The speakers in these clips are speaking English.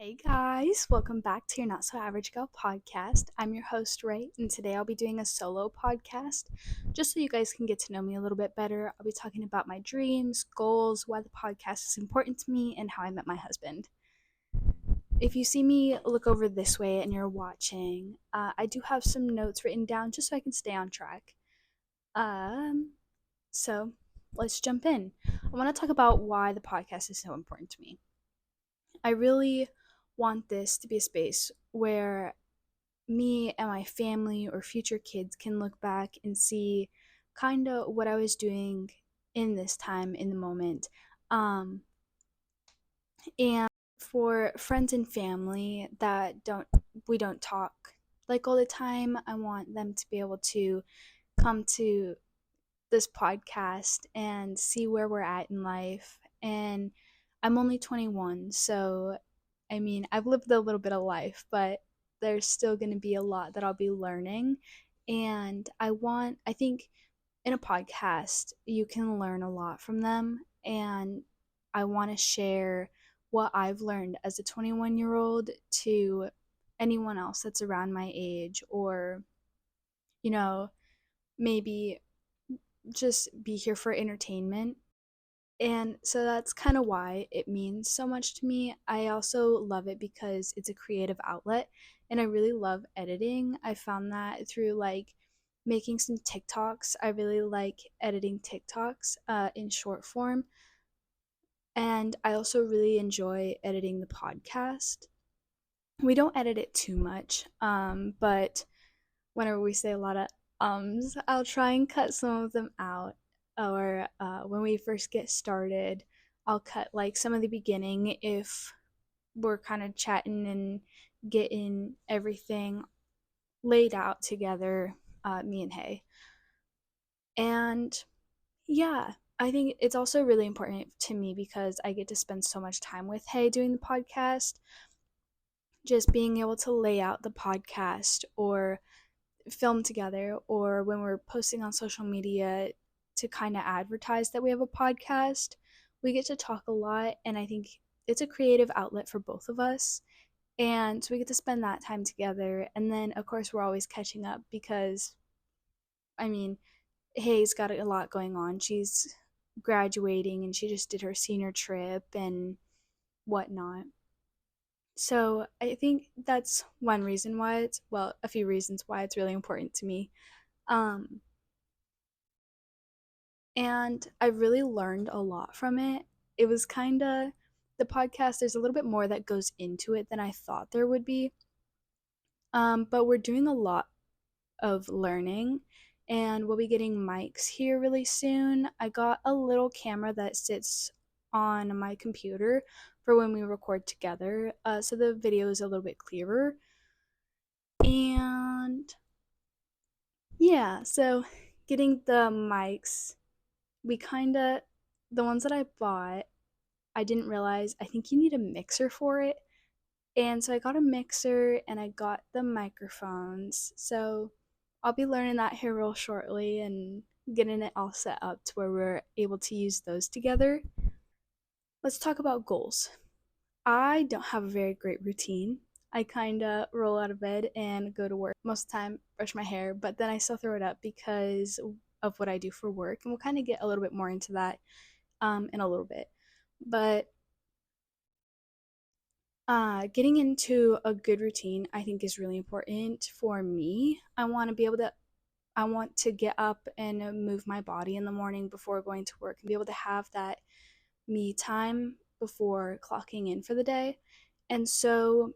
Hey guys, welcome back to your Not So Average Girl podcast. I'm your host, Ray, and today I'll be doing a solo podcast just so you guys can get to know me a little bit better. I'll be talking about my dreams, goals, why the podcast is important to me, and how I met my husband. If you see me look over this way and you're watching, I do have some notes written down just so I can stay on track. So let's jump in. I want to talk about why the podcast is so important to me. I really want this to be a space where me and my family or future kids can look back and see kind of what I was doing in this time in the moment. And for friends and family that don't talk like all the time, I want them to be able to come to this podcast and see where we're at in life. And I'm only 21, so I mean, I've lived a little bit of life, but there's still going to be a lot that I'll be learning. And I think in a podcast, you can learn a lot from them. And I want to share what I've learned as a 21-year-old to anyone else that's around my age, or, you know, maybe just be here for entertainment. And so that's kind of why it means so much to me. I also love it because it's a creative outlet and I really love editing. I found that through like making some TikToks. I really like editing TikToks in short form. And I also really enjoy editing the podcast. We don't edit it too much, but whenever we say a lot of I'll try and cut some of them out. Or when we first get started, I'll cut like some of the beginning if we're kind of chatting and getting everything laid out together, me and Hay. And yeah, I think it's also really important to me because I get to spend so much time with Hay doing the podcast. Just being able to lay out the podcast or film together, or when we're posting on social media to kind of advertise that we have a podcast, we get to talk a lot. And I think it's a creative outlet for both of us. And so we get to spend that time together. And then, of course, we're always catching up because, I mean, Hayes got a lot going on. She's graduating and she just did her senior trip and whatnot. So I think that's one reason why a few reasons why it's really important to me. Um, and I really learned a lot from it. It was kind of the podcast, there's a little bit more that goes into it than I thought there would be. But we're doing a lot of learning and we'll be getting mics here really soon. I got a little camera that sits on my computer for when we record together, so the video is a little bit clearer. And yeah, so getting the mics, we kind of, the ones that I bought, I didn't realize, I think you need a mixer for it. And so I got a mixer and I got the microphones. So I'll be learning that here real shortly and getting it all set up to where we're able to use those together. Let's talk about goals. I don't have a very great routine. I kind of roll out of bed and go to work. Most of the time, brush my hair, but then I still throw it up because of what I do for work. And we'll kind of get a little bit more into that in a little bit. But getting into a good routine, I think, is really important for me. I want to get up and move my body in the morning before going to work and be able to have that me time before clocking in for the day. And so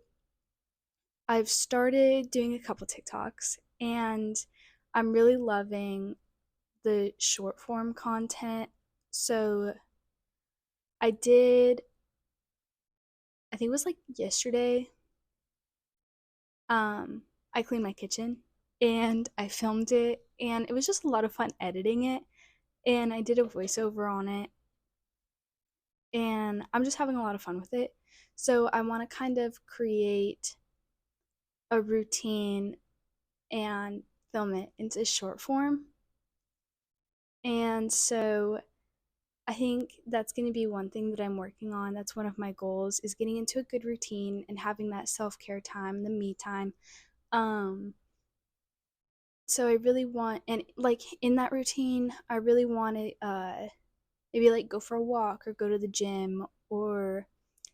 I've started doing a couple TikToks and I'm really loving the short form content. So I did, I think it was like yesterday, I cleaned my kitchen and I filmed it and it was just a lot of fun editing it, and I did a voiceover on it and I'm just having a lot of fun with it. So I want to kind of create a routine and film it into short form. And so I think that's going to be one thing that I'm working on. That's one of my goals is getting into a good routine and having that self-care time, the me time. Um so I really want, and like in that routine, I really want to maybe like go for a walk or go to the gym or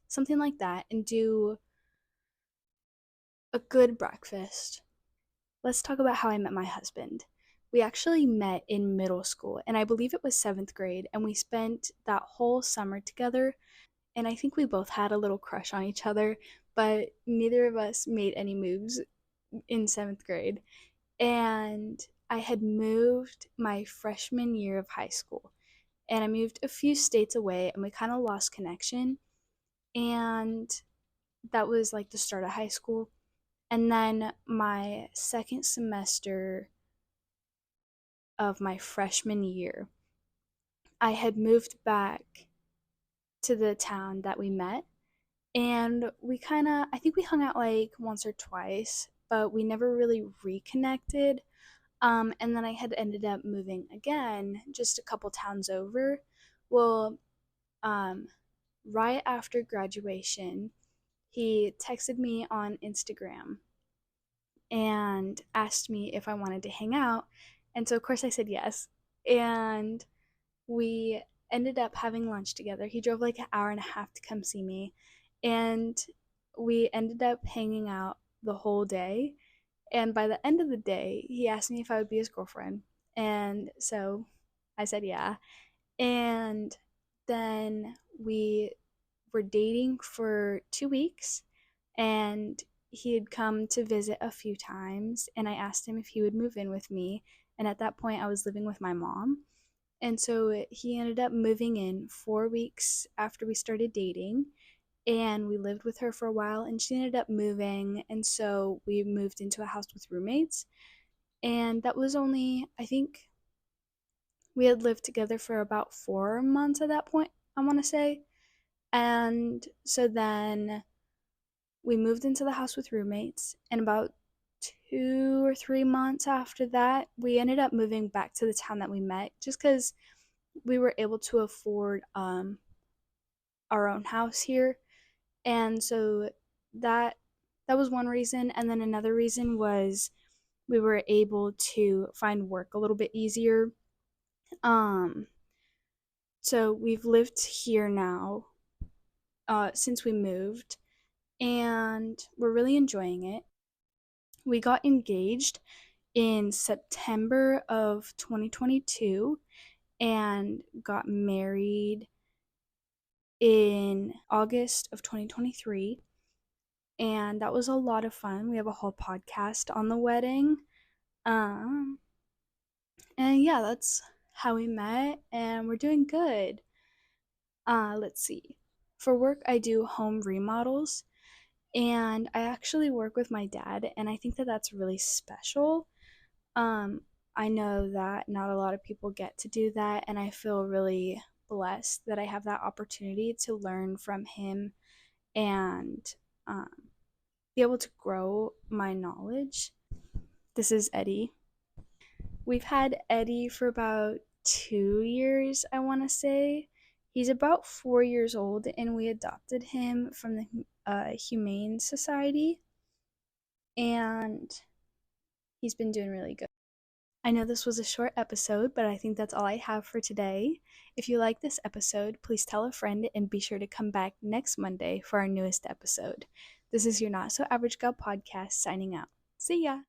something like that and do a good breakfast. Let's talk about how I met my husband. We actually met in middle school, and I believe it was seventh grade, and we spent that whole summer together. And I think we both had a little crush on each other, but neither of us made any moves in seventh grade. And I had moved my freshman year of high school, and I moved a few states away, and we kind of lost connection. And that was like the start of high school. And then my second semester of my freshman year, I had moved back to the town that we met. And we kind of, I think we hung out like once or twice, but we never really reconnected. And then I had ended up moving again, just a couple towns over. Well, um, right after graduation, he texted me on Instagram and asked me if I wanted to hang out. And so, of course, I said yes. And we ended up having lunch together. He drove like an hour and a half to come see me. And we ended up hanging out the whole day. And by the end of the day, he asked me if I would be his girlfriend. And so I said yeah. And then we were dating for 2 weeks, and he had come to visit a few times, and I asked him if he would move in with me. And at that point, I was living with my mom. And so he ended up moving in 4 weeks after we started dating. And we lived with her for a while, and she ended up moving. And so we moved into a house with roommates. And that was only, I think, we had lived together for about 4 months at that point, I want to say. And so then we moved into the house with roommates. And about 2 or 3 months after that, we ended up moving back to the town that we met just because we were able to afford our own house here. And so that that was one reason. And then another reason was we were able to find work a little bit easier. Um, so we've lived here now since we moved, and we're really enjoying it. We got engaged in September of 2022 and got married in August of 2023. And that was a lot of fun. We have a whole podcast on the wedding. Um, and yeah, that's how we met, and we're doing good. Let's see. For work, I do home remodels, and I actually work with my dad, and I think that that's really special. Um, I know that not a lot of people get to do that, and I feel really blessed that I have that opportunity to learn from him and um, be able to grow my knowledge. This is Eddie. We've had Eddie for about 2 years, I want to say. He's about 4 years old, and we adopted him from the Humane Society, and he's been doing really good. I know this was a short episode, but I think that's all I have for today. If you like this episode, please tell a friend and be sure to come back next Monday for our newest episode. This is your Not So Average Gal podcast signing out. See ya!